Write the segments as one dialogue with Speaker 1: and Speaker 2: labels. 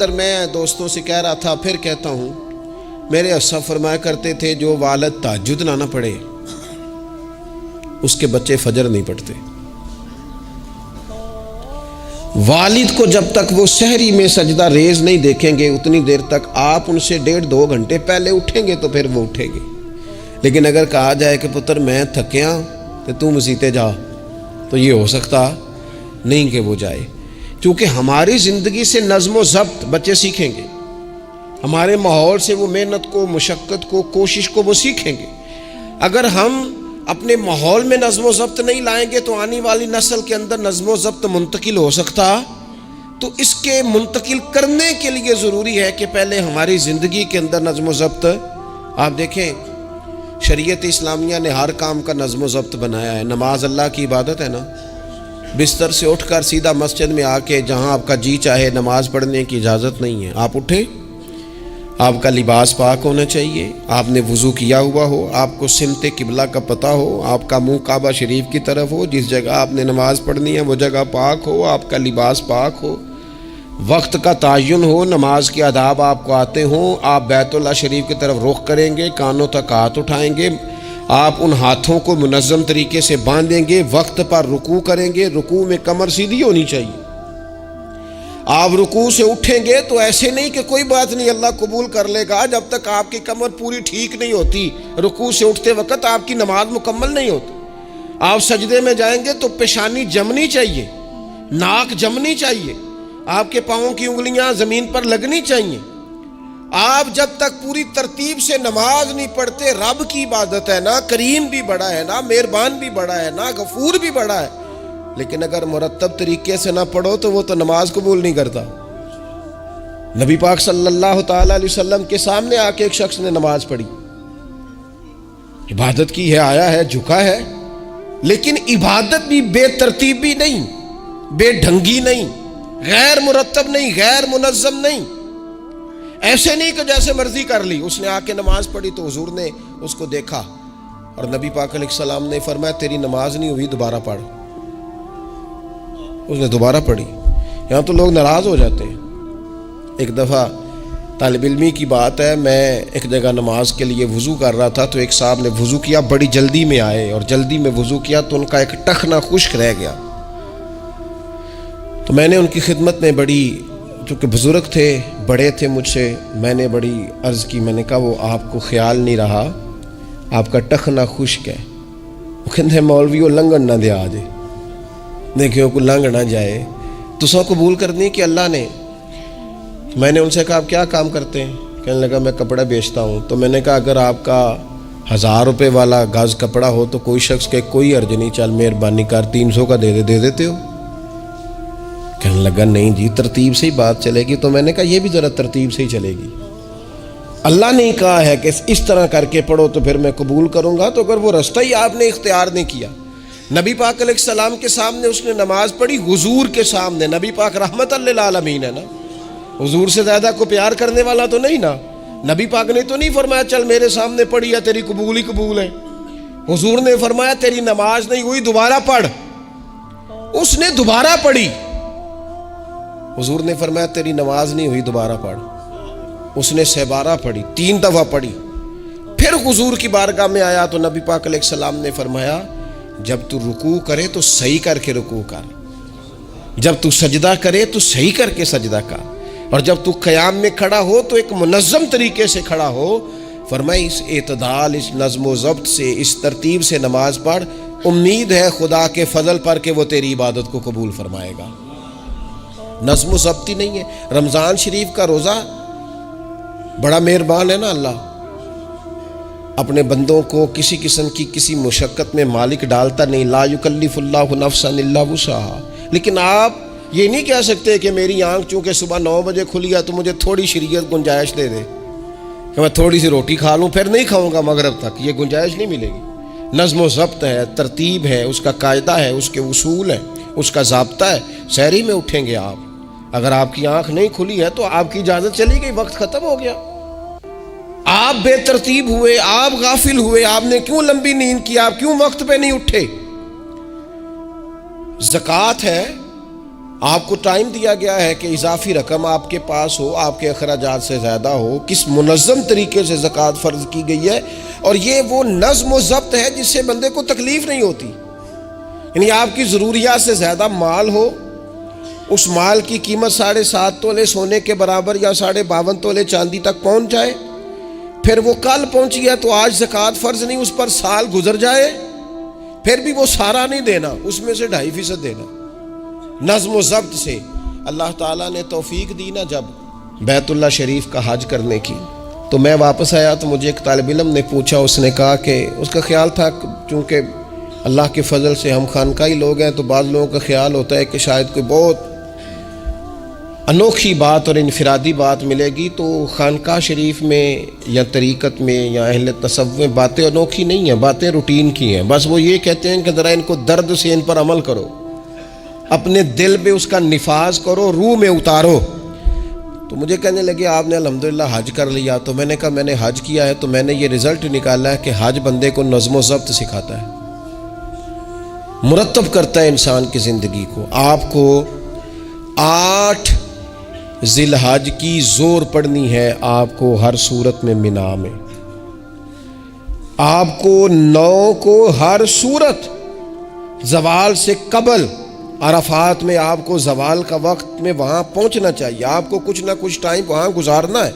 Speaker 1: میں دوستوں سے کہہ رہا تھا، پھر کہتا ہوں، میرے اسا فرمایا کرتے تھے جو والد تہجد نہ پڑھے اس کے بچے فجر نہیں پڑھتے۔ والد کو جب تک وہ سحری میں سجدہ ریز نہیں دیکھیں گے اتنی دیر تک آپ ان سے 1.5-2 گھنٹے پہلے اٹھیں گے تو پھر وہ اٹھیں گے۔ لیکن اگر کہا جائے کہ پتر میں تھکیاں تو تو مسیتے جا، تو یہ ہو سکتا نہیں کہ وہ جائے، کیونکہ ہماری زندگی سے نظم و ضبط بچے سیکھیں گے، ہمارے ماحول سے وہ محنت کو، مشقت کو، کوشش کو وہ سیکھیں گے۔ اگر ہم اپنے ماحول میں نظم و ضبط نہیں لائیں گے تو آنے والی نسل کے اندر نظم و ضبط منتقل ہو سکتا، تو اس کے منتقل کرنے کے لیے ضروری ہے کہ پہلے ہماری زندگی کے اندر نظم و ضبط۔ آپ دیکھیں شریعت اسلامیہ نے ہر کام کا نظم و ضبط بنایا ہے۔ نماز اللہ کی عبادت ہے نا، بستر سے اٹھ کر سیدھا مسجد میں آ کے جہاں آپ کا جی چاہے نماز پڑھنے کی اجازت نہیں ہے۔ آپ اٹھیں، آپ کا لباس پاک ہونا چاہیے، آپ نے وضو کیا ہوا ہو، آپ کو سمت قبلہ کا پتہ ہو، آپ کا منہ کعبہ شریف کی طرف ہو، جس جگہ آپ نے نماز پڑھنی ہے وہ جگہ پاک ہو، آپ کا لباس پاک ہو، وقت کا تعین ہو، نماز کے آداب آپ کو آتے ہوں، آپ بیت اللہ شریف کی طرف رخ کریں گے، کانوں تک ہاتھ اٹھائیں گے، آپ ان ہاتھوں کو منظم طریقے سے باندھیں گے، وقت پر رکوع کریں گے، رکوع میں کمر سیدھی ہونی چاہیے۔ آپ رکوع سے اٹھیں گے تو ایسے نہیں کہ کوئی بات نہیں اللہ قبول کر لے گا، جب تک آپ کی کمر پوری ٹھیک نہیں ہوتی رکوع سے اٹھتے وقت آپ کی نماز مکمل نہیں ہوتی۔ آپ سجدے میں جائیں گے تو پیشانی جمنی چاہیے، ناک جمنی چاہیے، آپ کے پاؤں کی انگلیاں زمین پر لگنی چاہیے۔ آپ جب تک پوری ترتیب سے نماز نہیں پڑھتے، رب کی عبادت ہے نا، کریم بھی بڑا ہے نا، مہربان بھی بڑا ہے نا، غفور بھی بڑا ہے، لیکن اگر مرتب طریقے سے نہ پڑھو تو وہ تو نماز قبول نہیں کرتا۔ نبی پاک صلی اللہ تعالی علیہ وسلم کے سامنے آ کے ایک شخص نے نماز پڑھی، عبادت کی ہے، آیا ہے، جھکا ہے، لیکن عبادت بھی بے ترتیب بھی نہیں، بے ڈھنگی نہیں، غیر مرتب نہیں، غیر منظم نہیں، ایسے نہیں کہ جیسے مرضی کر لی۔ اس نے آ کے نماز پڑھی تو حضور نے اس کو دیکھا اور نبی پاک علیہ السلام نے فرمایا تیری نماز نہیں ہوئی، دوبارہ پڑھ۔ اس نے دوبارہ پڑھی۔ یہاں تو لوگ ناراض ہو جاتے ہیں۔ ایک دفعہ طالب علمی کی بات ہے، میں ایک جگہ نماز کے لیے وضو کر رہا تھا تو ایک صاحب نے وضو کیا، بڑی جلدی میں آئے اور جلدی میں وضو کیا تو ان کا ایک ٹخنا خشک رہ گیا۔ تو میں نے ان کی خدمت میں بڑی، چونکہ بزرگ تھے، بڑے تھے مجھ سے، میں نے بڑی عرض کی، میں نے کہا وہ آپ کو خیال نہیں رہا، آپ کا ٹخنا خشک ہے۔ وہ کہتے ہیں مولوی وہ لنگن نہ دے آجے، دیکھیں کو لنگ نہ جائے، تو سو قبول کرنی کہ اللہ نے۔ میں نے ان سے کہا آپ کیا کام کرتے ہیں؟ کہنے لگا میں کپڑا بیچتا ہوں۔ تو میں نے کہا اگر آپ کا 1000 روپے والا گاز کپڑا ہو تو کوئی شخص کہ کوئی عرض نہیں، چل مہربانی کر 300 کا دے دیتے ہو؟ کہنے لگا نہیں جی ترتیب سے ہی بات چلے گی۔ تو میں نے کہا یہ بھی ذرا ترتیب سے ہی چلے گی، اللہ نے کہا ہے کہ اس طرح کر کے پڑھو تو پھر میں قبول کروں گا۔ تو اگر وہ رستہ ہی آپ نے اختیار نہیں کیا، نبی پاک علیہ السلام کے سامنے اس نے نماز پڑھی، حضور کے سامنے، نبی پاک رحمت للعالمین ہے نا، حضور سے زیادہ کو پیار کرنے والا تو نہیں نا۔ نبی پاک نے تو نہیں فرمایا چل میرے سامنے پڑھی یا تیری قبول ہی قبول ہے، حضور نے فرمایا تیری نماز نہیں ہوئی، دوبارہ پڑھ۔ اس نے دوبارہ پڑھی، حضور نے فرمایا تیری نماز نہیں ہوئی، دوبارہ پڑھ۔ اس نے 12 پڑھی، 3 دفعہ پڑھی، پھر حضور کی بارگاہ میں آیا تو نبی پاک علیہ السلام نے فرمایا جب تو رکوع کرے تو صحیح کر کے رکوع کر، جب تو سجدہ کرے تو صحیح کر کے سجدہ کر، اور جب تو قیام میں کھڑا ہو تو ایک منظم طریقے سے کھڑا ہو۔ فرمایا اس اعتدال، اس نظم و ضبط سے، اس ترتیب سے نماز پڑھ، امید ہے خدا کے فضل پر کہ وہ تیری عبادت کو قبول فرمائے گا۔ نظم و ضبط ہی نہیں ہے۔ رمضان شریف کا روزہ بڑا مہربان ہے نا اللہ، اپنے بندوں کو کسی قسم کی کسی مشقت میں مالک ڈالتا نہیں، لا یکلف اللہ نفسا الا وسعها۔ لیکن آپ یہ نہیں کہہ سکتے کہ میری آنکھ چونکہ صبح 9 بجے کھلی ہے تو مجھے تھوڑی شریعت گنجائش دے دے کہ میں تھوڑی سی روٹی کھا لوں پھر نہیں کھاؤں گا مغرب تک، یہ گنجائش نہیں ملے گی۔ نظم و ضبط ہے، ترتیب ہے، اس کا قاعدہ ہے، اس کے اصول ہے، اس کا ضابطہ ہے۔ سحری میں اٹھیں گے آپ، اگر آپ کی آنکھ نہیں کھلی ہے تو آپ کی اجازت چلی گئی، وقت ختم ہو گیا۔ آپ بے ترتیب ہوئے، آپ غافل ہوئے، آپ نے کیوں لمبی نیند کی، آپ کیوں وقت پہ نہیں اٹھے؟ زکوٰۃ ہے، آپ کو ٹائم دیا گیا ہے کہ اضافی رقم آپ کے پاس ہو، آپ کے اخراجات سے زیادہ ہو، کس منظم طریقے سے زکوٰۃ فرض کی گئی ہے، اور یہ وہ نظم و ضبط ہے جس سے بندے کو تکلیف نہیں ہوتی. یعنی آپ کی ضروریات سے زیادہ مال ہو، اس مال کی قیمت 7.5 تولے سونے کے برابر یا 52.5 تولے چاندی تک پہنچ جائے، پھر وہ کل پہنچی ہے تو آج زکوٰۃ فرض نہیں، اس پر سال گزر جائے، پھر بھی وہ سارا نہیں دینا، اس میں سے 2.5% دینا. نظم و ضبط سے اللہ تعالیٰ نے توفیق دی نا جب بیت اللہ شریف کا حج کرنے کی. تو میں واپس آیا تو مجھے ایک طالب علم نے پوچھا، اس نے کہا کہ اس کا خیال تھا چونکہ اللہ کے فضل سے ہم خانقاہی لوگ ہیں تو بعض لوگوں کا خیال ہوتا ہے کہ شاید کوئی بہت انوکھی بات اور انفرادی بات ملے گی، تو خانقاہ شریف میں یا طریقت میں یا اہل تصوف میں باتیں انوکھی نہیں ہیں، باتیں روٹین کی ہیں. بس وہ یہ کہتے ہیں کہ ذرا ان کو درد سے ان پر عمل کرو، اپنے دل پہ اس کا نفاذ کرو، روح میں اتارو. تو مجھے کہنے لگے آپ نے الحمدللہ حج کر لیا. تو میں نے کہا میں نے حج کیا ہے تو میں نے یہ رزلٹ نکالا ہے کہ حج بندے کو نظم و ضبط سکھاتا ہے، مرتب کرتا ہے انسان کی زندگی کو. آپ کو 8 ذی الحج کی زور پڑنی ہے، آپ کو ہر صورت میں مینا میں، آپ کو 9 کو ہر صورت زوال سے قبل عرفات میں آپ کو زوال کا وقت میں وہاں پہنچنا چاہیے، آپ کو کچھ نہ کچھ ٹائم وہاں گزارنا ہے.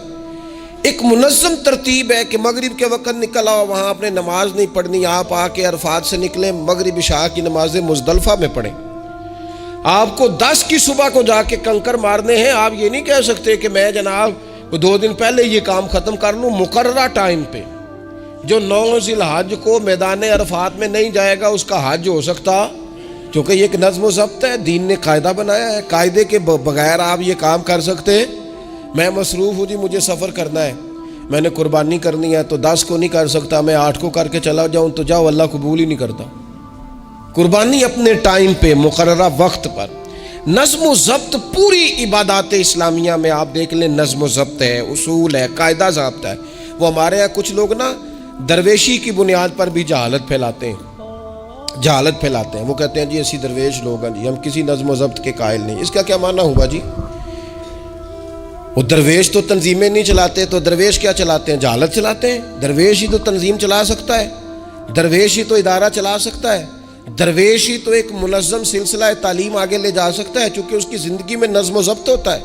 Speaker 1: ایک منظم ترتیب ہے کہ مغرب کے وقت نکل آؤ، وہاں آپ نے نماز نہیں پڑھنی، آپ آ کے عرفات سے نکلیں، مغرب عشاء کی نمازیں مزدلفہ میں پڑھیں. آپ کو 10 کی صبح کو جا کے کنکر مارنے ہیں، آپ یہ نہیں کہہ سکتے کہ میں جناب 2 دن پہلے یہ کام ختم کر لوں. مقررہ ٹائم پہ جو 9 ذی الحج کو میدان عرفات میں نہیں جائے گا اس کا حج ہو سکتا، کیونکہ یہ ایک نظم و ضبط ہے، دین نے قاعدہ بنایا ہے، قاعدے کے بغیر آپ یہ کام کر سکتے. میں مصروف ہوں جی، مجھے سفر کرنا ہے، میں نے قربانی کرنی ہے تو 10 کو نہیں کر سکتا، میں 8 کو کر کے چلا جاؤں تو جاؤ، اللہ قبول ہی نہیں کرتا. قربانی اپنے ٹائم پہ مقررہ وقت پر. نظم و ضبط پوری عبادات اسلامیہ میں آپ دیکھ لیں، نظم و ضبط ہے، اصول ہے، قاعدہ ضابطہ ہے. وہ ہمارے یہاں کچھ لوگ نا درویشی کی بنیاد پر بھی جہالت پھیلاتے ہیں، وہ کہتے ہیں جی اسی درویش لوگ ہیں جی، ہم کسی نظم و ضبط کے قائل نہیں. اس کا کیا معنی ہوا جی؟ وہ درویش تو تنظیمیں نہیں چلاتے، تو درویش کیا چلاتے ہیں؟ جہالت چلاتے ہیں. درویش ہی تو تنظیم چلا سکتا ہے، درویش ہی تو ادارہ چلا سکتا ہے، درویش ہی تو ایک منظم سلسلہ تعلیم آگے لے جا سکتا ہے، چونکہ اس کی زندگی میں نظم و ضبط ہوتا ہے،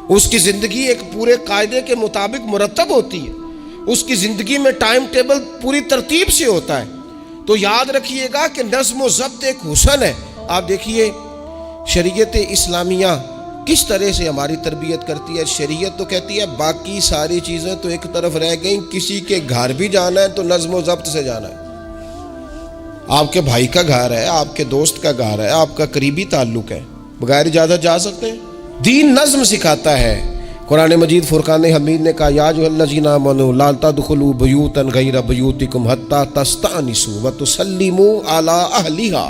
Speaker 1: اس کی زندگی ایک پورے قاعدے کے مطابق مرتب ہوتی ہے، اس کی زندگی میں ٹائم ٹیبل پوری ترتیب سے ہوتا ہے. تو یاد رکھیے گا کہ نظم و ضبط ایک حسن ہے. آپ دیکھیے شریعت اسلامیہ کس طرح سے ہماری تربیت کرتی ہے. شریعت تو کہتی ہے باقی ساری چیزیں تو ایک طرف رہ گئیں، کسی کے گھر بھی جانا ہے تو نظم و ضبط سے جانا ہے. آپ کے بھائی کا گھر ہے، آپ کے دوست کا گھر ہے، آپ کا قریبی تعلق ہے، بغیر اجازت جا سکتے ہیں؟ دین نظم سکھاتا ہے. قرآن مجید فرقان حمید نے کہا یا ایھا الذین آمنوا لا تدخلوا بیوتا غیر بیوتکم حتی تستأنسوا وتسلموا علی اہلھا.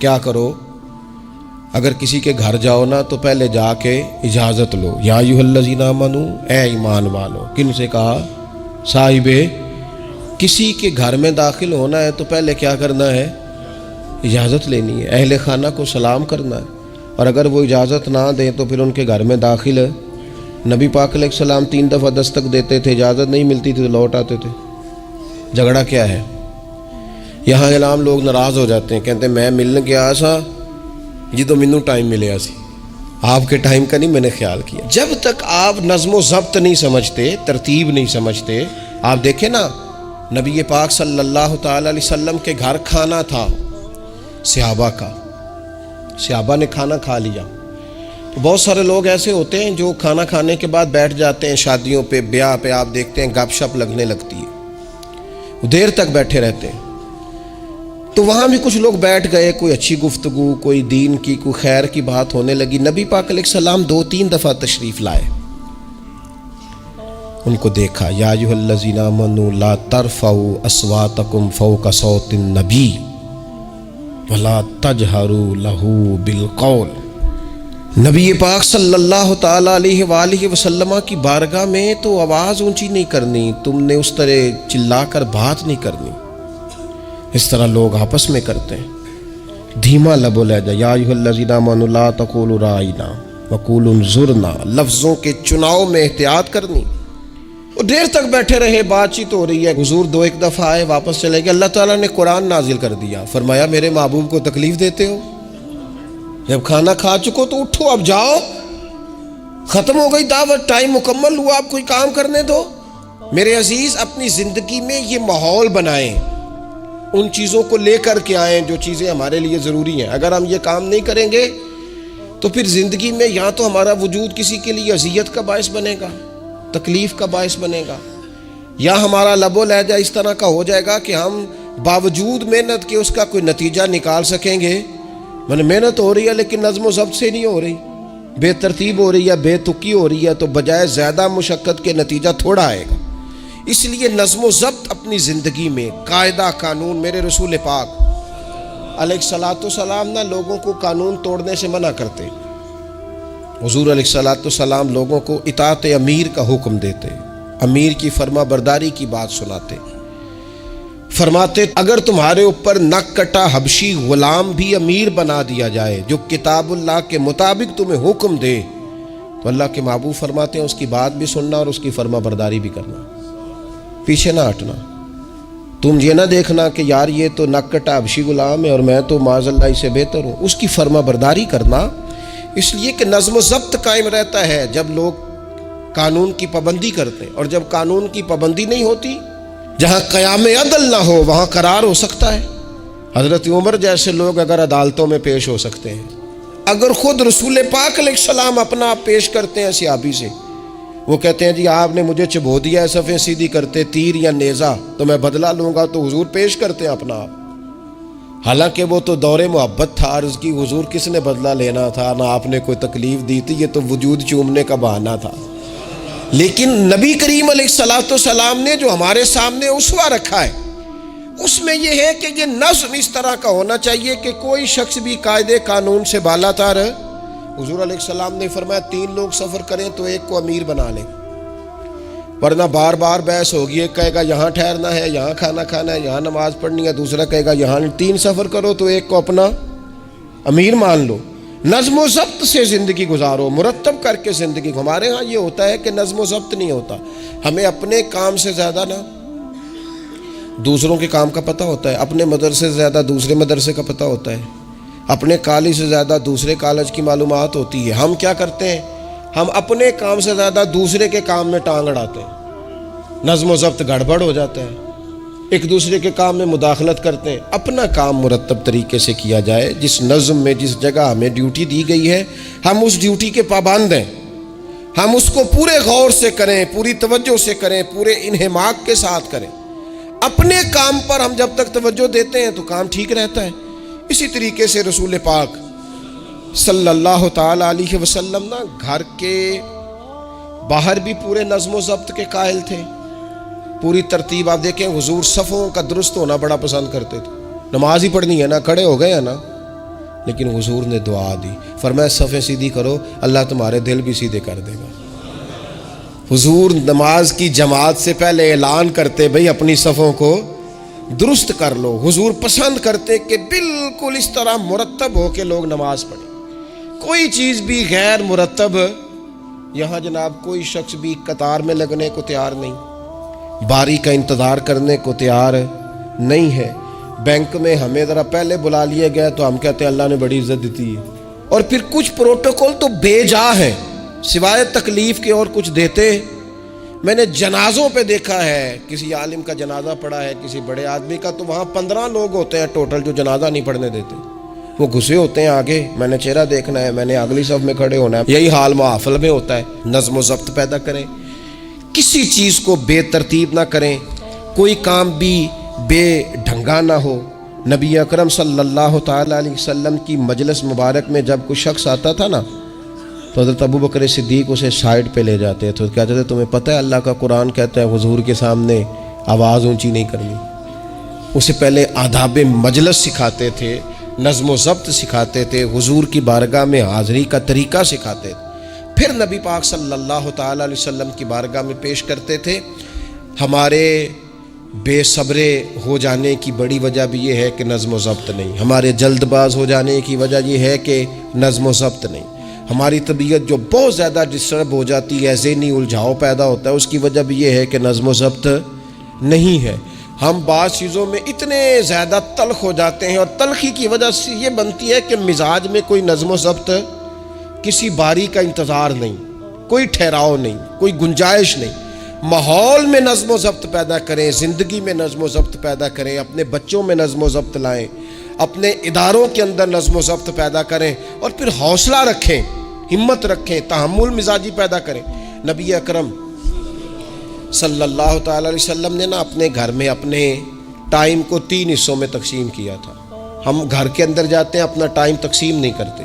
Speaker 1: کیا کرو؟ اگر کسی کے گھر جاؤ نا تو پہلے جا کے اجازت لو. یا ایھا الذین آمنوا، اے ایمان والو. کن سے کہا؟ صاحب کسی کے گھر میں داخل ہونا ہے تو پہلے کیا کرنا ہے؟ اجازت لینی ہے. اہل خانہ کو سلام کرنا ہے، اور اگر وہ اجازت نہ دیں تو پھر ان کے گھر میں داخل ہے. نبی پاک علیہ السلام 3 دفعہ دستک دیتے تھے، اجازت نہیں ملتی تھی تو لوٹ آتے تھے. جھگڑا کیا ہے؟ یہاں اعلام لوگ ناراض ہو جاتے ہیں، کہتے ہیں میں ملنے گیا سا جی تو مینوں ٹائم ملیا سی، آپ کے ٹائم کا نہیں میں نے خیال کیا. جب تک آپ نظم و ضبط نہیں سمجھتے، ترتیب نہیں سمجھتے. آپ دیکھیں نا نبی پاک صلی اللہ تعالی علیہ وسلم کے گھر کھانا تھا صحابہ کا، صحابہ نے کھانا کھا لیا. تو بہت سارے لوگ ایسے ہوتے ہیں جو کھانا کھانے کے بعد بیٹھ جاتے ہیں، شادیوں پہ، بیاہ پہ آپ دیکھتے ہیں گپ شپ لگنے لگتی ہے، وہ دیر تک بیٹھے رہتے ہیں. تو وہاں بھی کچھ لوگ بیٹھ گئے، کوئی اچھی گفتگو، کوئی دین کی، کوئی خیر کی بات ہونے لگی. نبی پاک علیہ السلام 2-3 دفعہ تشریف لائے، ان کو دیکھا. یا ایھا الذین آمنوا لا ترفعوا اصواتکم فوق صوت النبی ولا تجہروا لہ بالقول. نبی پاک صلی اللہ تعالی علیہ وآلہ وسلم کی بارگاہ میں تو آواز اونچی نہیں کرنی، تم نے اس طرح چلا کر بات نہیں کرنی، اس طرح لوگ آپس میں کرتے ہیں. دھیما لب و لہجہ، یا ایھا الذین آمنوا لا تقولوا رائنا وقولوا انظرنا، لفظوں کے چناؤ میں احتیاط کرنی۔ وہ دیر تک بیٹھے رہے، بات چیت ہو رہی ہے، حضور دو ایک دفعہ آئے، واپس چلے گئے۔ اللہ تعالیٰ نے قرآن نازل کر دیا، فرمایا میرے محبوب کو تکلیف دیتے ہو؟ جب کھانا کھا چکو تو اٹھو، اب جاؤ، ختم ہو گئی دعوت، ٹائم مکمل ہوا، اب کوئی کام کرنے دو۔ میرے عزیز، اپنی زندگی میں یہ ماحول بنائیں، ان چیزوں کو لے کر کے آئیں جو چیزیں ہمارے لیے ضروری ہیں۔ اگر ہم یہ کام نہیں کریں گے تو پھر زندگی میں یا تو ہمارا وجود کسی کے لیے اذیت کا باعث بنے گا، تکلیف کا باعث بنے گا، یا ہمارا لب و لہجہ اس طرح کا ہو جائے گا کہ ہم باوجود محنت کے اس کا کوئی نتیجہ نکال سکیں گے۔ محنت ہو رہی ہے لیکن نظم و ضبط سے نہیں ہو رہی، بے ترتیب ہو رہی ہے، بے تکی ہو رہی ہے، تو بجائے زیادہ مشقت کے نتیجہ تھوڑا آئے گا۔ اس لیے نظم و ضبط اپنی زندگی میں، قاعدہ قانون۔ میرے رسول پاک علیہ الصلاۃ والسلام نہ لوگوں کو قانون توڑنے سے منع کرتے، حضور علیہ الصلاۃ والسلام لوگوں کو اطاعت امیر کا حکم دیتے، امیر کی فرما برداری کی بات سناتے، فرماتے اگر تمہارے اوپر نک کٹا حبشی غلام بھی امیر بنا دیا جائے جو کتاب اللہ کے مطابق تمہیں حکم دے، تو اللہ کے محبوب فرماتے ہیں اس کی بات بھی سننا اور اس کی فرما برداری بھی کرنا، پیچھے نہ ہٹنا۔ تم یہ نہ دیکھنا کہ یار یہ تو نک کٹا حبشی غلام ہے اور میں تو معاذ اللہ اس سے بہتر ہوں، اس کی فرما برداری کرنا۔ اس لیے کہ نظم و ضبط قائم رہتا ہے جب لوگ قانون کی پابندی کرتے ہیں، اور جب قانون کی پابندی نہیں ہوتی، جہاں قیام عدل نہ ہو وہاں قرار ہو سکتا ہے۔ حضرت عمر جیسے لوگ اگر عدالتوں میں پیش ہو سکتے ہیں، اگر خود رسول پاک علیہ السلام اپنا آپ پیش کرتے ہیں صحابی سے، وہ کہتے ہیں جی آپ نے مجھے چبو دیا ہے صفیں سیدھی کرتے تیر یا نیزہ، تو میں بدلہ لوں گا، تو حضور پیش کرتے ہیں اپنا آپ۔ حالانکہ وہ تو دور محبت تھا، عرض کی حضور کس نے بدلہ لینا تھا، نہ آپ نے کوئی تکلیف دی تھی، یہ تو وجود چومنے کا بہانہ تھا۔ لیکن نبی کریم علیہ الصلاۃ والسلام نے جو ہمارے سامنے اسوہ رکھا ہے، اس میں یہ ہے کہ یہ نظم اس طرح کا ہونا چاہیے کہ کوئی شخص بھی قاعدے قانون سے بالا تر۔ حضور علیہ السلام نے فرمایا 3 لوگ سفر کریں تو ایک کو امیر بنا لیں، ورنہ بار بار بحث ہوگی، ایک کہے گا یہاں ٹھہرنا ہے، یہاں کھانا کھانا ہے، یہاں نماز پڑھنی ہے، دوسرا کہے گا یہاں۔ 3 سفر کرو تو ایک کو اپنا امیر مان لو۔ نظم و ضبط سے زندگی گزارو، مرتب کر کے زندگی۔ ہمارے ہاں یہ ہوتا ہے کہ نظم و ضبط نہیں ہوتا، ہمیں اپنے کام سے زیادہ نا دوسروں کے کام کا پتہ ہوتا ہے، اپنے مدرسے سے زیادہ دوسرے مدرسے کا پتہ ہوتا ہے، اپنے کالج سے زیادہ دوسرے کالج کی معلومات ہوتی ہے۔ ہم کیا کرتے ہیں؟ ہم اپنے کام سے زیادہ دوسرے کے کام میں ٹانگ اڑاتے ہیں، نظم و ضبط گڑبڑ ہو جاتا ہے، ایک دوسرے کے کام میں مداخلت کرتے ہیں۔ اپنا کام مرتب طریقے سے کیا جائے، جس نظم میں جس جگہ ہمیں ڈیوٹی دی گئی ہے ہم اس ڈیوٹی کے پابند ہیں، ہم اس کو پورے غور سے کریں، پوری توجہ سے کریں، پورے انہماک کے ساتھ کریں۔ اپنے کام پر ہم جب تک توجہ دیتے ہیں تو کام ٹھیک رہتا ہے۔ اسی طریقے سے رسول پاک صلی اللہ تعالی علیہ وسلم نا گھر کے باہر بھی پورے نظم و ضبط کے قائل تھے، پوری ترتیب۔ آپ دیکھیں حضور صفوں کا درست ہونا بڑا پسند کرتے تھے، نماز ہی پڑھنی ہے نا، کھڑے ہو گئے ہیں نا، لیکن حضور نے دعا دی، فرمایا صفیں سیدھی کرو، اللہ تمہارے دل بھی سیدھے کر دے گا۔ حضور نماز کی جماعت سے پہلے اعلان کرتے بھئی اپنی صفوں کو درست کر لو۔ حضور پسند کرتے کہ بالکل اس طرح مرتب ہو کے لوگ نماز پڑھیں، کوئی چیز بھی غیر مرتب، یہاں جناب کوئی شخص بھی قطار میں لگنے کو تیار نہیں، باری کا انتظار کرنے کو تیار نہیں ہے۔ بینک میں ہمیں ذرا پہلے بلا لیا گیا تو ہم کہتے ہیں اللہ نے بڑی عزت دیتی ہے، اور پھر کچھ پروٹوکول تو بے جا ہے، سوائے تکلیف کے اور کچھ دیتے۔ میں نے جنازوں پہ دیکھا ہے، کسی عالم کا جنازہ پڑھا ہے، کسی بڑے آدمی کا، تو وہاں 15 لوگ ہوتے ہیں ٹوٹل جو جنازہ نہیں پڑھنے دیتے، وہ گھسے ہوتے ہیں آگے، میں نے چہرہ دیکھنا ہے، میں نے اگلی صف میں کھڑے ہونا ہے۔ یہی حال محافل میں ہوتا ہے۔ نظم و ضبط پیدا کریں، کسی چیز کو بے ترتیب نہ کریں، کوئی کام بھی بے ڈھنگا نہ ہو۔ نبی اکرم صلی اللہ تعالی علیہ وسلم کی مجلس مبارک میں جب کوئی شخص آتا تھا نا تو حضرت ابو بکر صدیق اسے سائڈ پہ لے جاتے تو کہتے تھے تمہیں پتہ ہے اللہ کا قرآن کہتا ہے حضور کے سامنے آواز اونچی نہیں کرنی۔ اسے پہلے آداب مجلس سکھاتے تھے، نظم و ضبط سکھاتے تھے، حضور کی بارگاہ میں حاضری کا طریقہ سکھاتے تھے، پھر نبی پاک صلی اللہ تعالی علیہ وسلم کی بارگاہ میں پیش کرتے تھے۔ ہمارے بے صبرے ہو جانے کی بڑی وجہ بھی یہ ہے کہ نظم و ضبط نہیں. ہمارے جلد باز ہو جانے کی وجہ یہ ہے کہ نظم و ضبط نہیں. ہماری طبیعت جو بہت زیادہ ڈسٹرب ہو جاتی ہے, ذہنی الجھاؤ پیدا ہوتا ہے, اس کی وجہ بھی یہ ہے کہ نظم و ضبط نہیں ہے. ہم بعض چیزوں میں اتنے زیادہ تلخ ہو جاتے ہیں, اور تلخی کی وجہ سے یہ بنتی ہے کہ مزاج میں کوئی نظم و ضبط, کسی باری کا انتظار نہیں, کوئی ٹھہراؤ نہیں, کوئی گنجائش نہیں. ماحول میں نظم و ضبط پیدا کریں, زندگی میں نظم و ضبط پیدا کریں, اپنے بچوں میں نظم و ضبط لائیں, اپنے اداروں کے اندر نظم و ضبط پیدا کریں, اور پھر حوصلہ رکھیں, ہمت رکھیں, تحمل مزاجی پیدا کریں. نبی اکرم صلی اللہ تعالی علیہ وسلم نے اپنے گھر میں اپنے ٹائم کو 3 حصوں میں تقسیم کیا تھا. ہم گھر کے اندر جاتے ہیں, اپنا ٹائم تقسیم نہیں کرتے.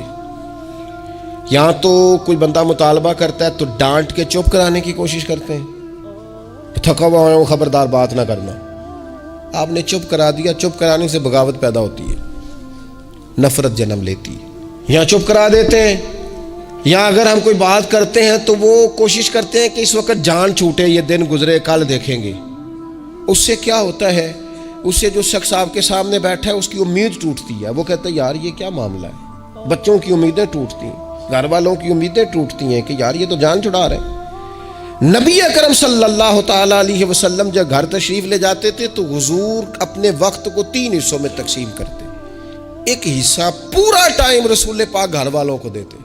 Speaker 1: یہاں تو کوئی بندہ مطالبہ کرتا ہے تو ڈانٹ کے چپ کرانے کی کوشش کرتے ہیں, تھکا ہوا ہوں, خبردار بات نہ کرنا. آپ نے چپ کرا دیا, چپ کرانے سے بغاوت پیدا ہوتی ہے, نفرت جنم لیتی ہے. یہاں چپ کرا دیتے ہیں, یا اگر ہم کوئی بات کرتے ہیں تو وہ کوشش کرتے ہیں کہ اس وقت جان چھوٹے, یہ دن گزرے, کل دیکھیں گے. اس سے کیا ہوتا ہے, اس سے جو شخص آپ کے سامنے بیٹھا ہے اس کی امید ٹوٹتی ہے. وہ کہتا ہے یار یہ کیا معاملہ ہے. بچوں کی امیدیں ٹوٹتی ہیں, گھر والوں کی امیدیں ٹوٹتی ہیں کہ یار یہ تو جان چھڑا رہے ہیں. نبی اکرم صلی اللہ تعالی علیہ وسلم جب گھر تشریف لے جاتے تھے تو حضور اپنے وقت کو 3 حصوں میں تقسیم کرتے. ایک حصہ پورا ٹائم رسول پاک گھر والوں کو دیتے,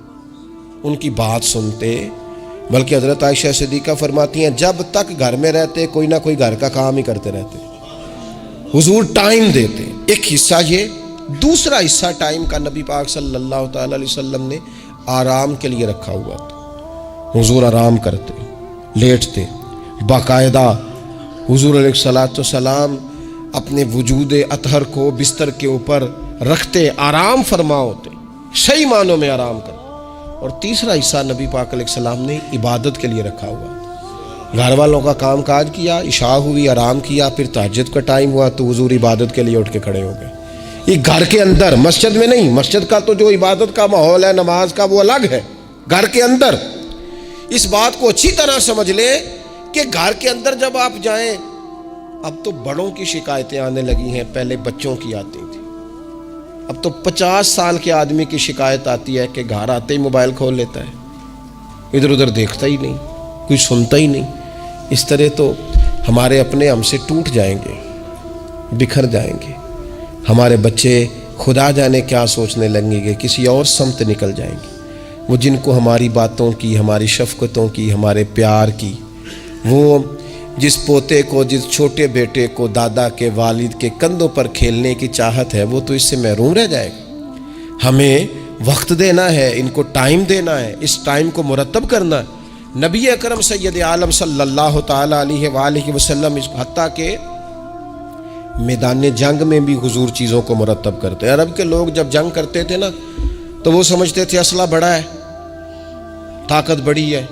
Speaker 1: ان کی بات سنتے. بلکہ حضرت عائشہ صدیقہ فرماتی ہیں جب تک گھر میں رہتے کوئی نہ کوئی گھر کا کام ہی کرتے رہتے. حضور ٹائم دیتے. ایک حصہ یہ. دوسرا حصہ ٹائم کا نبی پاک صلی اللہ تعالی علیہ وسلم نے آرام کے لیے رکھا ہوا تھا. حضور آرام کرتے, لیٹتے, باقاعدہ حضور علیہ الصلوۃ والسلام اپنے وجود اطہر کو بستر کے اوپر رکھتے, آرام فرما ہوتے, صحیح معنوں میں آرام کرتے. اور تیسرا حصہ نبی پاک علیہ السلام نے عبادت کے لیے رکھا ہوا. گھر والوں کا کام کاج کیا, عشاء ہوئی, آرام کیا, پھر تہجد کا ٹائم ہوا تو حضور عبادت کے لیے اٹھ کے کھڑے ہو گئے. یہ گھر کے اندر, مسجد میں نہیں. مسجد کا تو جو عبادت کا ماحول ہے, نماز کا, وہ الگ ہے. گھر کے اندر اس بات کو اچھی طرح سمجھ لیں کہ گھر کے اندر جب آپ جائیں, اب تو بڑوں کی شکایتیں آنے لگی ہیں, پہلے بچوں کی آتی تھی. اب تو 50 سال کے آدمی کی شکایت آتی ہے کہ گھر آتے ہی موبائل کھول لیتا ہے, ادھر ادھر دیکھتا ہی نہیں, کوئی سنتا ہی نہیں. اس طرح تو ہمارے اپنے ہم سے ٹوٹ جائیں گے, بکھر جائیں گے. ہمارے بچے خدا جانے کیا سوچنے لگیں گے, کسی اور سمت نکل جائیں گے. وہ جن کو ہماری باتوں کی, ہماری شفقتوں کی, ہمارے پیار کی, وہ جس پوتے کو, جس چھوٹے بیٹے کو دادا کے, والد کے کندھوں پر کھیلنے کی چاہت ہے, وہ تو اس سے محروم رہ جائے گا. ہمیں وقت دینا ہے, ان کو ٹائم دینا ہے, اس ٹائم کو مرتب کرنا ہے. نبی اکرم سید عالم صلی اللہ تعالی علیہ وآلہ وسلم حتیٰ کہ میدان جنگ میں بھی حضور چیزوں کو مرتب کرتے. عرب کے لوگ جب جنگ کرتے تھے نا تو وہ سمجھتے تھے اسلحہ بڑا ہے, طاقت بڑی ہے,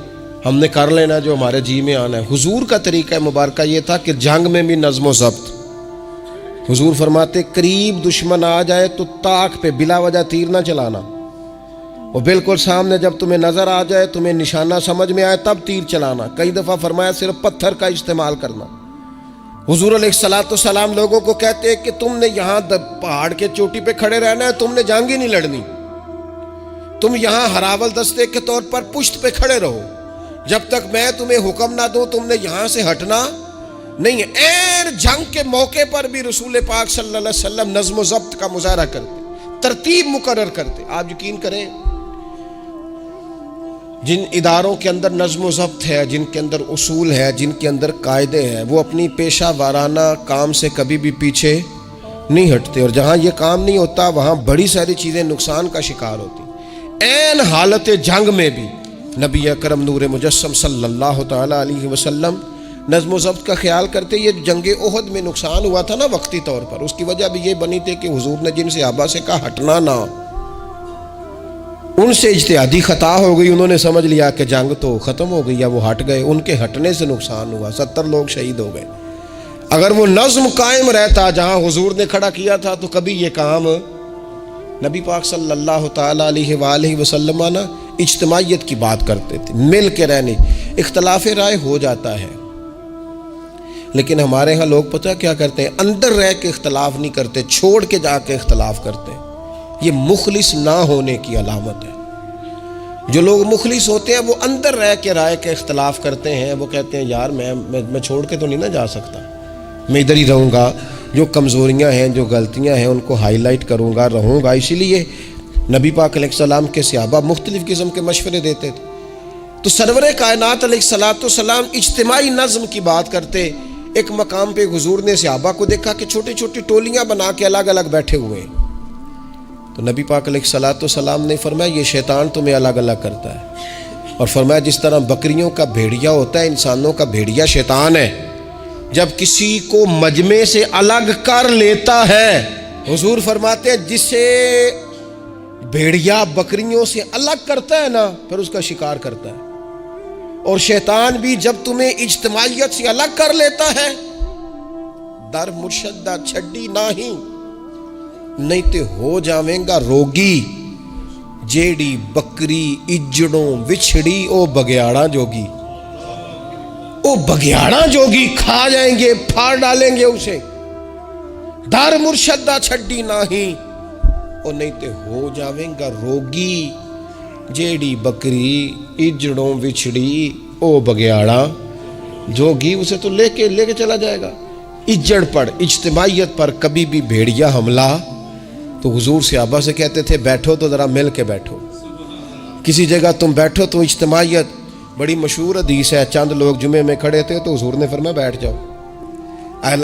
Speaker 1: ہم نے کر لینا جو ہمارے جی میں آنا ہے. حضور کا طریقہ مبارکہ یہ تھا کہ جنگ میں بھی نظم و ضبط. حضور فرماتے قریب دشمن آ جائے تو طاق پہ بلا وجہ تیر نہ چلانا, وہ بالکل سامنے جب تمہیں نظر آ جائے, تمہیں نشانہ سمجھ میں آئے تب تیر چلانا. کئی دفعہ فرمایا صرف پتھر کا استعمال کرنا. حضور علیہ الصلوۃ والسلام لوگوں کو کہتے کہ تم نے یہاں پہاڑ کے چوٹی پہ کھڑے رہنا ہے, تم نے جنگ ہی نہیں لڑنی. تم یہاں ہراول دستے کے طور پر پشت پہ کھڑے رہو, جب تک میں تمہیں حکم نہ دوں تم نے یہاں سے ہٹنا نہیں ہے. ایر جنگ کے موقع پر بھی رسول پاک صلی اللہ علیہ وسلم نظم و ضبط کا مظاہرہ کرتے, ترتیب مقرر کرتے. آپ یقین کریں جن اداروں کے اندر نظم و ضبط ہے, جن کے اندر اصول ہے, جن کے اندر قاعدے ہیں, وہ اپنی پیشہ وارانہ کام سے کبھی بھی پیچھے نہیں ہٹتے. اور جہاں یہ کام نہیں ہوتا وہاں بڑی ساری چیزیں نقصان کا شکار ہوتی. عین حالت جنگ میں بھی نبی اکرم نور مجسم صلی اللہ تعالی علیہ وسلم نظم و ضبط کا خیال کرتے. یہ جنگ احد میں نقصان ہوا تھا نا وقتی طور پر, اس کی وجہ بھی یہ بنی تھی کہ حضور نے جن صحابہ سے کہا ہٹنا نہ, ان سے اجتہادی خطا ہو گئی. انہوں نے سمجھ لیا کہ جنگ تو ختم ہو گئی ہے, وہ ہٹ گئے, ان کے ہٹنے سے نقصان ہوا, 70 لوگ شہید ہو گئے. اگر وہ نظم قائم رہتا جہاں حضور نے کھڑا کیا تھا تو کبھی یہ کام نبی پاک صلی اللہ تعالی علیہ وآلہ وسلم نا اجتماعیت کی بات کرتے تھے, مل کے رہنے. اختلاف رائے ہو جاتا ہے, لیکن ہمارے ہاں لوگ پتہ کیا کرتے ہیں، اندر رہ کے اختلاف نہیں کرتے، چھوڑ کے جا کے اختلاف کرتے ہیں۔ یہ مخلص نہ ہونے کی علامت ہے۔ جو لوگ مخلص ہوتے ہیں وہ اندر رہ کے رائے کے اختلاف کرتے ہیں، وہ کہتے ہیں یار میں چھوڑ کے تو نہیں نہ جا سکتا، میں ادھر ہی رہوں گا، جو کمزوریاں ہیں جو غلطیاں ہیں ان کو ہائی لائٹ کروں گا، رہوں گا۔ اسی لیے نبی پاک علیہ السلام کے صحابہ مختلف قسم کے مشورے دیتے تھے۔ تو سرور کائنات علیہ السلام اجتماعی نظم کی بات کرتے۔ ایک مقام پہ حضور نے صحابہ کو دیکھا کہ چھوٹی چھوٹی ٹولیاں بنا کے الگ الگ بیٹھے ہوئے ہیں۔ تو نبی پاک علیہ السلام نے فرمایا یہ شیطان تمہیں الگ الگ کرتا ہے، اور فرمایا جس طرح بکریوں کا بھیڑیا ہوتا ہے، انسانوں کا بھیڑیا شیطان ہے۔ جب کسی کو مجمع سے الگ کر لیتا ہے، حضور فرماتے ہیں جسے بھیڑیا بکریوں سے الگ کرتا ہے نا، پھر اس کا شکار کرتا ہے۔ اور شیطان بھی جب تمہیں اجتماعیت سے الگ کر لیتا ہے، در مرشدہ چھڈی نہیں تے ہو جاویں گا روگی، جیڑی بکری اجڑوں وچھڑی او بگیاڑا جوگی۔ او بگیاڑا جوگی کھا جائیں گے، پھاڑ ڈالیں گے اسے۔ در مرشدہ چھڈی او نہیں تے ہو جاویں گا روگی، جیڑی بکری اجڑوں وچھڑی او بگیاڑا جوگی۔ اسے تو لے کے چلا جائے گا۔ اجڑ پر، اجتماعیت پر کبھی بھی بھیڑیا حملہ، تو حضور صحابہ سے کہتے تھے بیٹھو تو ذرا مل کے بیٹھو، کسی جگہ تم بیٹھو تو اجتماعیت۔ بڑی مشہور حدیث ہے، چند لوگ جمعے میں کھڑے تھے تو حضور نے فرمایا بیٹھ جاؤ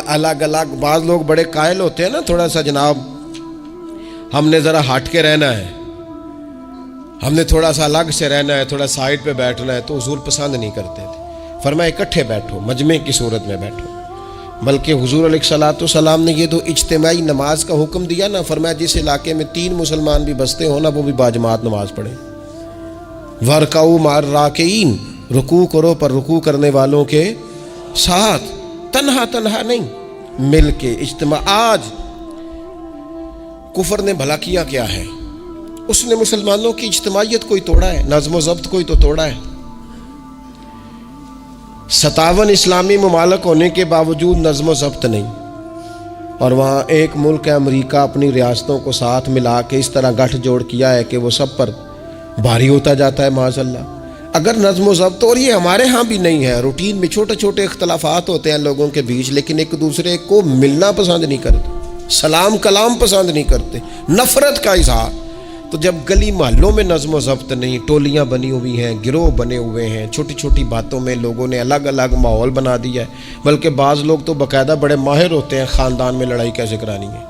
Speaker 1: الگ الگ۔ بعض لوگ بڑے قائل ہوتے ہیں نا، تھوڑا سا جناب ہم نے ذرا ہٹ کے رہنا ہے، ہم نے تھوڑا سا الگ سے رہنا ہے، تھوڑا سائڈ پہ بیٹھنا ہے، تو حضور پسند نہیں کرتے تھے۔ فرمایا اکٹھے بیٹھو، مجمع کی صورت میں بیٹھو۔ بلکہ حضور علیہ السلام نے یہ تو اجتماعی نماز کا حکم دیا نا، فرمایا جس علاقے میں 3 مسلمان بھی بستے ہو نا، وہ بھی باجماعت نماز پڑھیں۔ وَرْكَعُوا مَعَ الرَّاكِعِينَ، رکوع کرو پر رکوع کرنے والوں کے ساتھ، تنہا نہیں، مل کے اجتماع۔ آج کفر نے بھلا کیا ہے؟ اس نے مسلمانوں کی اجتماعیت کوئی توڑا ہے، نظم و ضبط کوئی تو توڑا ہے۔ 57 اسلامی ممالک ہونے کے باوجود نظم و ضبط نہیں، اور وہاں ایک ملک ہے امریکہ، اپنی ریاستوں کو ساتھ ملا کے اس طرح گٹھ جوڑ کیا ہے کہ وہ سب پر بھاری ہوتا جاتا ہے معاذ اللہ۔ اگر نظم و ضبط، اور یہ ہمارے ہاں بھی نہیں ہے، روٹین میں چھوٹے چھوٹے اختلافات ہوتے ہیں لوگوں کے بیچ، لیکن ایک دوسرے کو ملنا پسند نہیں کرتے، سلام کلام پسند نہیں کرتے، نفرت کا اظہار۔ تو جب گلی محلوں میں نظم و ضبط نہیں، ٹولیاں بنی ہوئی ہیں، گروہ بنے ہوئے ہیں، چھوٹی چھوٹی باتوں میں لوگوں نے الگ الگ ماحول بنا دیا ہے۔ بلکہ بعض لوگ تو باقاعدہ بڑے ماہر ہوتے ہیں خاندان میں لڑائی کیسے کرانی ہے،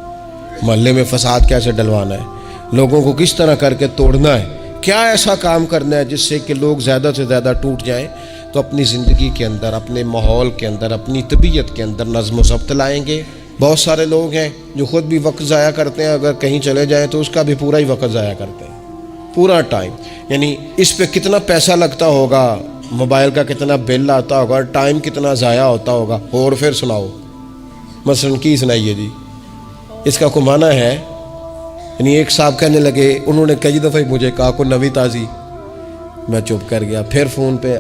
Speaker 1: محلے میں فساد کیسے ڈلوانا ہے، لوگوں کو کس طرح کر کے توڑنا ہے، کیا ایسا کام کرنا ہے جس سے کہ لوگ زیادہ سے زیادہ ٹوٹ جائیں۔ تو اپنی زندگی کے اندر، اپنے ماحول کے اندر، اپنی طبیعت کے اندر نظم و ضبط لائیں گے۔ بہت سارے لوگ ہیں جو خود بھی وقت ضائع کرتے ہیں، اگر کہیں چلے جائیں تو اس کا بھی پورا ہی وقت ضائع کرتے ہیں، پورا ٹائم۔ یعنی اس پہ کتنا پیسہ لگتا ہوگا، موبائل کا کتنا بل آتا ہوگا، ٹائم کتنا ضائع ہوتا ہوگا۔ اور پھر سناؤ، مثلاً کی سنائیے جی، اس کا کمانا ہے۔ یعنی ایک صاحب کہنے لگے، انہوں نے کئی دفعہ مجھے کہا کوئی نوی تازی، میں چپ کر گیا۔ پھر فون پہ،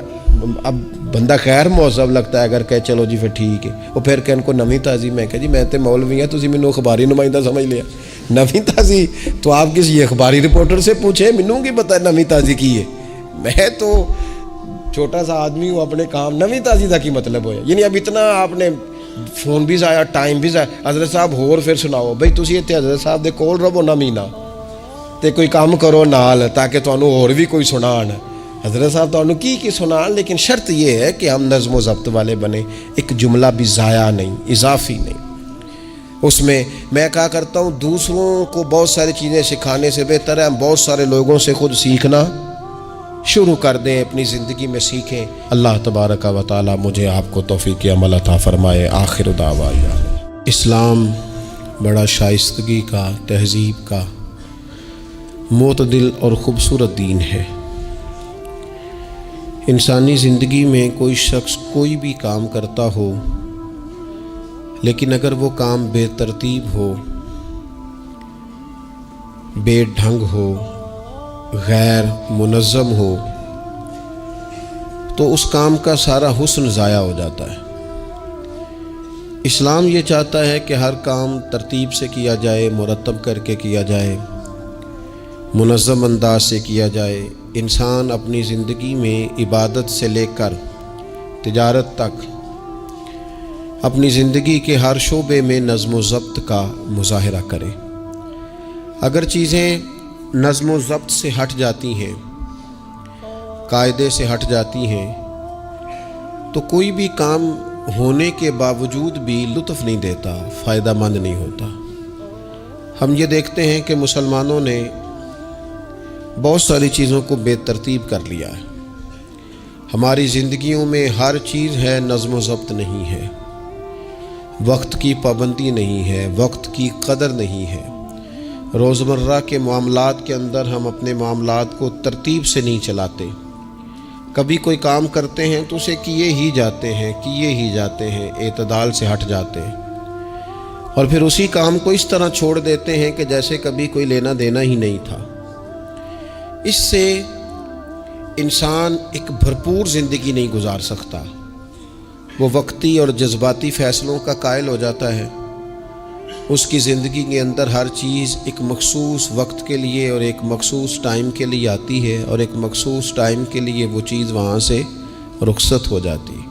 Speaker 1: اب بندہ خیر مہذب لگتا ہے اگر کہے چلو جی پھر ٹھیک ہے، وہ پھر کہن کو نوی تازی، میں کہا جی میں تے مولوی ہیں، تسی مینوں اخباری نمائندہ سمجھ لیا، نوی تازی تو آپ کسی اخباری رپورٹر سے پوچھیں، مینوں کی پتہ ہے نوی تازی کی ہے، میں تو چھوٹا سا آدمی ہوں، اپنے کام نوی تازی کا کی مطلب ہویا۔ یعنی اب اتنا آپ نے فون بھی ضائع، ٹائم بھی ضائع۔ حضرت صاحب ہور پھر سناؤ بھئی، تسی اتنے حضرت صاحب دے کول رہو نہ مہینہ تے کوئی کام کرو نال، تاکہ تانوں اور بھی کوئی سنان۔ حضرت صاحب تانوں کی سنان، لیکن شرط یہ ہے کہ ہم نظم و ضبط والے بنیں، ایک جملہ بھی ضائع نہیں، اضافی نہیں۔ اس میں کہا کرتا ہوں دوسروں کو بہت ساری چیزیں سکھانے سے بہتر ہے ہم بہت سارے لوگوں سے خود سیکھنا شروع کر دیں، اپنی زندگی میں سیکھیں۔ اللہ تبارک و تعالی مجھے آپ کو توفیق عمل عطا فرمائے۔ آخر دعوانا اسلام بڑا شائستگی کا، تہذیب کا، معتدل اور خوبصورت دین ہے۔ انسانی زندگی میں کوئی شخص کوئی بھی کام کرتا ہو، لیکن اگر وہ کام بے ترتیب ہو، بے ڈھنگ ہو، غیر منظم ہو، تو اس کام کا سارا حسن ضائع ہو جاتا ہے۔ اسلام یہ چاہتا ہے کہ ہر کام ترتیب سے کیا جائے، مرتب کر کے کیا جائے، منظم انداز سے کیا جائے۔ انسان اپنی زندگی میں عبادت سے لے کر تجارت تک اپنی زندگی کے ہر شعبے میں نظم و ضبط کا مظاہرہ کرے۔ اگر چیزیں نظم و ضبط سے ہٹ جاتی ہیں، قاعدے سے ہٹ جاتی ہیں، تو کوئی بھی کام ہونے کے باوجود بھی لطف نہیں دیتا، فائدہ مند نہیں ہوتا۔ ہم یہ دیکھتے ہیں کہ مسلمانوں نے بہت ساری چیزوں کو بے ترتیب کر لیا ہے۔ ہماری زندگیوں میں ہر چیز ہے، نظم و ضبط نہیں ہے، وقت کی پابندی نہیں ہے، وقت کی قدر نہیں ہے۔ روزمرہ کے معاملات کے اندر ہم اپنے معاملات کو ترتیب سے نہیں چلاتے۔ کبھی کوئی کام کرتے ہیں تو اسے کیے ہی جاتے ہیں، اعتدال سے ہٹ جاتے ہیں، اور پھر اسی کام کو اس طرح چھوڑ دیتے ہیں کہ جیسے کبھی کوئی لینا دینا ہی نہیں تھا۔ اس سے انسان ایک بھرپور زندگی نہیں گزار سکتا، وہ وقتی اور جذباتی فیصلوں کا قائل ہو جاتا ہے۔ اس کی زندگی کے اندر ہر چیز ایک مخصوص وقت کے لیے اور ایک مخصوص ٹائم کے لیے آتی ہے، اور ایک مخصوص ٹائم کے لیے وہ چیز وہاں سے رخصت ہو جاتی ہے۔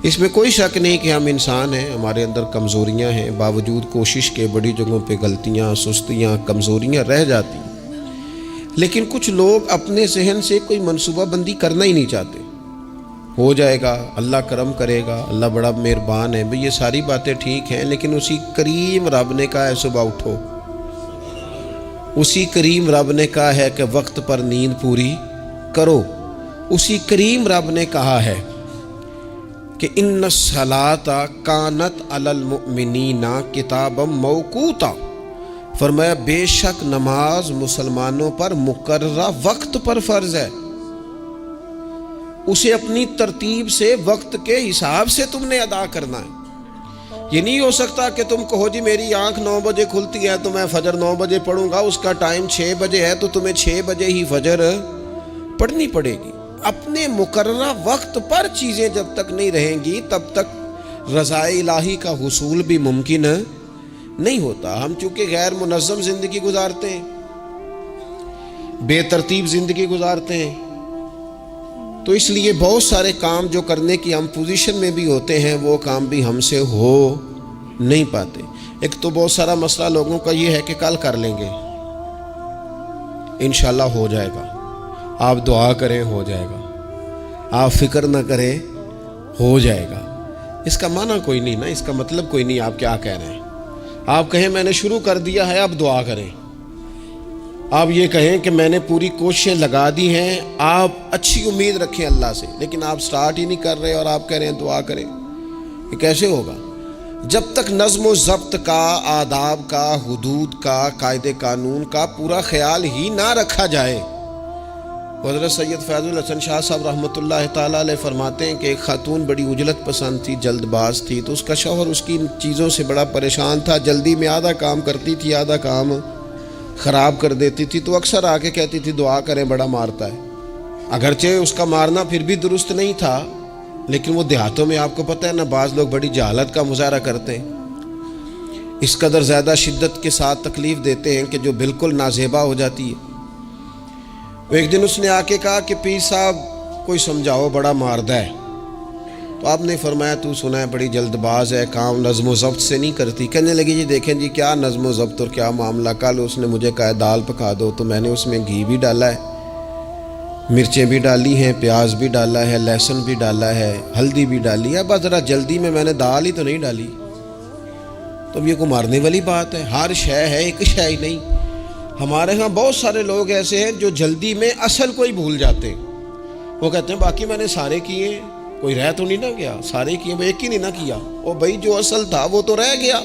Speaker 1: اس میں کوئی شک نہیں کہ ہم انسان ہیں، ہمارے اندر کمزوریاں ہیں، باوجود کوشش کے بڑی جگہوں پہ غلطیاں، سستیاں، کمزوریاں رہ جاتی ہیں۔ لیکن کچھ لوگ اپنے ذہن سے کوئی منصوبہ بندی کرنا ہی نہیں چاہتے۔ ہو جائے گا، اللہ کرم کرے گا، اللہ بڑا مہربان ہے۔ بھئی یہ ساری باتیں ٹھیک ہیں، لیکن اسی کریم رب نے کہا ہے صبح اٹھو، اسی کریم رب نے کہا ہے کہ وقت پر نیند پوری کرو، اسی کریم رب نے کہا ہے کہ ان الصلاۃ کانت علی المؤمنین کتابا موقوتا، فرمایا بے شک نماز مسلمانوں پر مقررہ وقت پر فرض ہے۔ اسے اپنی ترتیب سے، وقت کے حساب سے تم نے ادا کرنا ہے۔ یہ نہیں ہو سکتا کہ تم کہو جی میری آنکھ 9 بجے کھلتی ہے تو میں فجر 9 بجے پڑھوں گا، اس کا ٹائم 6 بجے ہے تو تمہیں 6 بجے ہی فجر پڑھنی پڑے گی۔ اپنے مقررہ وقت پر چیزیں جب تک نہیں رہیں گی تب تک رضا الہی کا حصول بھی ممکن نہیں ہوتا۔ ہم چونکہ غیر منظم زندگی گزارتے ہیں، بے ترتیب زندگی گزارتے ہیں، تو اس لیے بہت سارے کام جو کرنے کی ہم پوزیشن میں بھی ہوتے ہیں وہ کام بھی ہم سے ہو نہیں پاتے۔ ایک تو بہت سارا مسئلہ لوگوں کا یہ ہے کہ کل کر لیں گے، انشاءاللہ ہو جائے گا، آپ دعا کریں ہو جائے گا، آپ فکر نہ کریں ہو جائے گا۔ اس کا معنی کوئی نہیں نا، اس کا مطلب کوئی نہیں۔ آپ کیا کہہ رہے ہیں؟ آپ کہیں میں نے شروع کر دیا ہے، آپ دعا کریں۔ آپ یہ کہیں کہ میں نے پوری کوششیں لگا دی ہیں، آپ اچھی امید رکھیں اللہ سے، لیکن آپ سٹارٹ ہی نہیں کر رہے اور آپ کہہ رہے ہیں دعا کریں۔ یہ کیسے ہوگا؟ جب تک نظم و ضبط کا، آداب کا، حدود کا، قاعدے قانون کا پورا خیال ہی نہ رکھا جائے۔ حضرت سید فیض الحسن شاہ صاحب رحمۃ اللہ تعالیٰ علیہ فرماتے ہیں کہ ایک خاتون بڑی عجلت پسند تھی، جلد باز تھی، تو اس کا شوہر اس کی چیزوں سے بڑا پریشان تھا، جلدی میں آدھا کام کرتی تھی، آدھا کام خراب کر دیتی تھی، تو اکثر آ کے کہتی تھی دعا کریں بڑا مارتا ہے۔ اگرچہ اس کا مارنا پھر بھی درست نہیں تھا، لیکن وہ دیہاتوں میں آپ کو پتہ ہے نا، بعض لوگ بڑی جہالت کا مظاہرہ کرتے ہیں، اس قدر زیادہ شدت کے ساتھ تکلیف دیتے ہیں کہ جو بالکل نازیبا ہو جاتی ہے۔ ایک دن اس نے آ کے کہا کہ پیر صاحب کوئی سمجھاؤ، بڑا ماردہ ہے۔ تو آپ نے فرمایا تو سنا ہے بڑی جلد باز ہے، کام نظم و ضبط سے نہیں کرتی۔ کہنے لگی جی دیکھیں جی کیا نظم و ضبط اور کیا معاملہ، کل اس نے مجھے کہا دال پکا دو تو میں نے اس میں گھی بھی ڈالا ہے، مرچیں بھی ڈالی ہیں، پیاز بھی ڈالا ہے، لہسن بھی ڈالا ہے، ہلدی بھی ڈالی ہے، بس ذرا جلدی میں نے دال ہی تو نہیں ڈالی۔ تو اب یہ کو مارنے والی بات ہے؟ ہر شے ہے، ایک شے ہی نہیں۔ ہمارے ہاں بہت سارے لوگ ایسے ہیں جو جلدی میں اصل کو ہی بھول جاتے ہیں۔ وہ کہتے ہیں باقی میں نے سارے کیے، کوئی رہ تو نہیں نہ گیا، سارے کیے، وہ ایک ہی نہیں نہ کیا، اور بھائی جو اصل تھا وہ تو رہ گیا۔